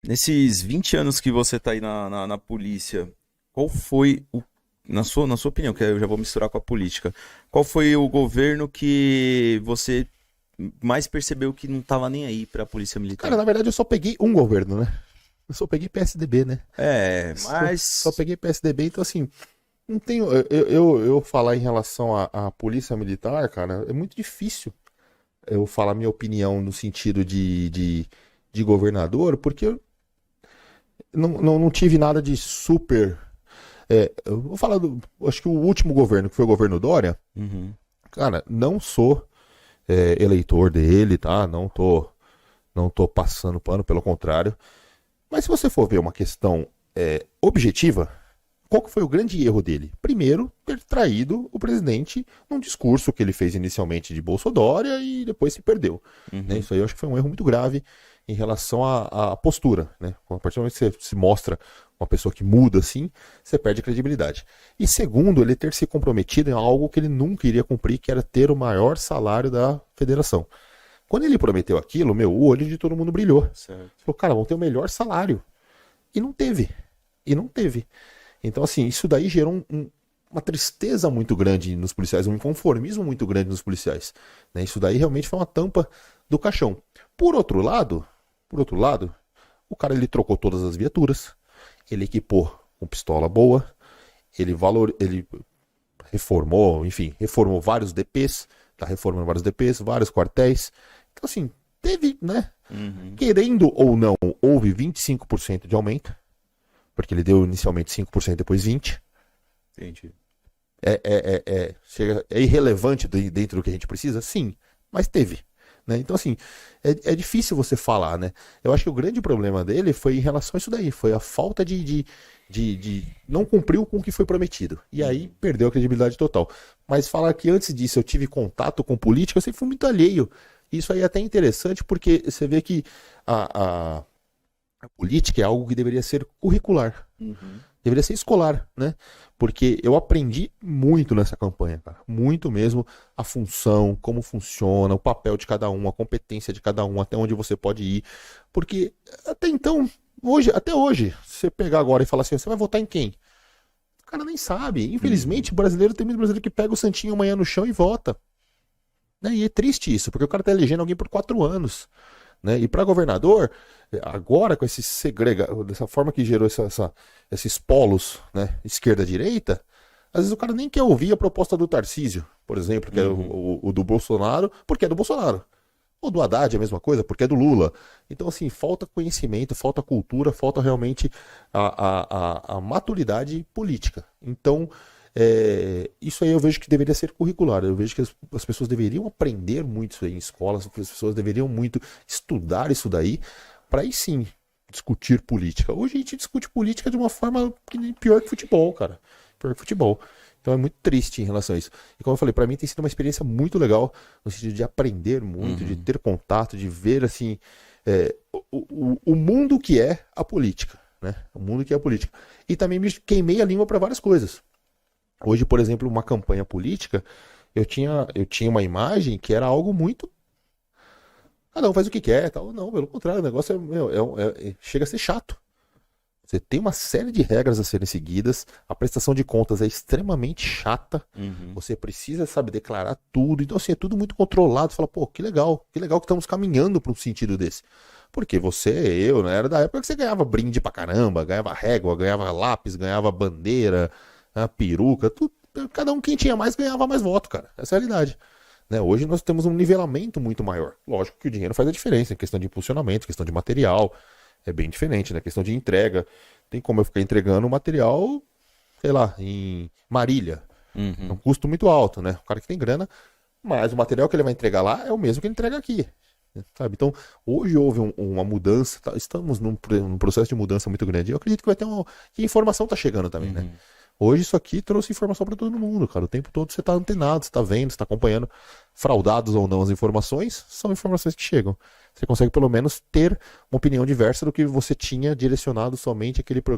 Nesses 20 anos que você tá aí na polícia, qual foi na sua opinião, que eu já vou misturar com a política, qual foi o governo que você mais percebeu que não tava nem aí pra polícia Cara, militar? na verdade eu só peguei um governo, né? Eu só peguei PSDB, né? É, Só mas. peguei PSDB, então assim, não tenho. Eu falar em relação à polícia militar, cara, é muito difícil eu falar minha opinião no sentido de governador, porque eu não tive nada de super. Eu vou falar do. Acho que o último governo, que foi o governo Dória, Uhum, cara, não sou eleitor dele, tá? Não tô passando pano, pelo contrário. Mas se você for ver uma questão objetiva, qual que foi o grande erro dele? Primeiro, ter traído o presidente num discurso que ele fez inicialmente de Bolsonaro e depois se perdeu. Né? uhum, Isso aí eu acho que foi um erro muito grave em relação à postura. Né? A partir do momento que você se mostra uma pessoa que muda assim, você perde a credibilidade. E segundo, ele ter se comprometido em algo que ele nunca iria cumprir, que era ter o maior salário da federação. Quando ele prometeu aquilo, o olho de todo mundo brilhou. certo. Falou, cara, vão ter o melhor salário. E não teve. E não teve. Então, assim, isso daí gerou uma tristeza muito grande nos policiais, um inconformismo muito grande nos policiais. Né? Isso daí realmente foi uma tampa do caixão. Por outro lado, o cara ele trocou todas as viaturas, ele equipou com pistola boa, ele reformou, enfim, reformou vários DPs, tá reformando vários DPs, vários quartéis. Então, assim, teve, né? Uhum, Querendo ou não, houve 25% de aumento, porque ele deu inicialmente 5%, depois 20%. entendi. É irrelevante dentro do que a gente precisa? Sim, mas teve. Né? Então, assim, é difícil você falar, né? Eu acho que o grande problema dele foi em relação a isso daí, foi a falta de não cumpriu com o que foi prometido. E aí Uhum, perdeu a credibilidade total. Mas falar que antes disso eu tive contato com política, eu sempre fui muito alheio. Isso aí é até interessante porque você vê que a, a, a política é algo que deveria ser curricular. uhum, Deveria ser escolar, né? Porque eu aprendi muito nessa campanha, cara. Muito mesmo a função, como funciona, o papel de cada um, a competência de cada um, até onde você pode ir. Porque até então, até hoje, se você pegar agora e falar assim, você vai votar em quem? O cara nem sabe. Infelizmente, uhum. o brasileiro tem muito brasileiro que pega o santinho amanhã no chão e vota. Né? E é triste isso, porque o cara tá elegendo alguém por 4 anos. Né? E para governador, agora com esse dessa forma que gerou esses polos, né? Esquerda-direita, às vezes o cara nem quer ouvir a proposta do Tarcísio, por exemplo, que é Uhum. o do Bolsonaro, porque é do Bolsonaro. Ou do Haddad é a mesma coisa, porque é do Lula. Então, assim, falta conhecimento, falta cultura, falta realmente a maturidade política. Então, isso aí eu vejo que deveria ser curricular. Eu vejo que as pessoas deveriam aprender muito isso aí em escolas, as pessoas deveriam muito estudar isso daí, para aí sim discutir política. Hoje a gente discute política de uma forma pior que futebol, cara. Pior que futebol. Então é muito triste em relação a isso. E como eu falei, para mim tem sido uma experiência muito legal, no sentido de aprender muito, de Uhum. ter contato, de ver assim o mundo que é a política, né? O mundo que é a política. E também me queimei a língua para várias coisas. Hoje, por exemplo, uma campanha política, eu tinha uma imagem que era algo muito. Cada um faz o que quer, tal. Não, pelo contrário, o negócio chega a ser chato. Você tem uma série de regras a serem seguidas, a prestação de contas é extremamente chata, Uhum. você precisa, sabe, declarar tudo. Então, assim, é tudo muito controlado. Você fala, pô, que legal que estamos caminhando para um sentido desse. Porque você, eu, né, era da época que você ganhava brinde pra caramba, ganhava régua, ganhava lápis, ganhava bandeira, peruca, tudo. Cada um, quem tinha mais, ganhava mais voto, cara. Essa é a realidade. Né? Hoje nós temos um nivelamento muito maior. Lógico que o dinheiro faz a diferença, em questão de impulsionamento, questão de material, é bem diferente, né? Questão de entrega. Tem como eu ficar entregando o material, sei lá, em Marília. É um Uhum. custo muito alto, né? O cara que tem grana, mas o material que ele vai entregar lá é o mesmo que ele entrega aqui. Sabe? Então, hoje houve uma mudança, estamos num processo de mudança muito grande. Eu acredito que vai ter uma. Que a informação está chegando também, né? Uhum. Hoje isso aqui trouxe informação para todo mundo, cara. O tempo todo você está antenado, você está vendo, você está acompanhando, fraudados ou não as informações, são informações que chegam. Você consegue pelo menos ter uma opinião diversa do que você tinha direcionado somente aquele programa.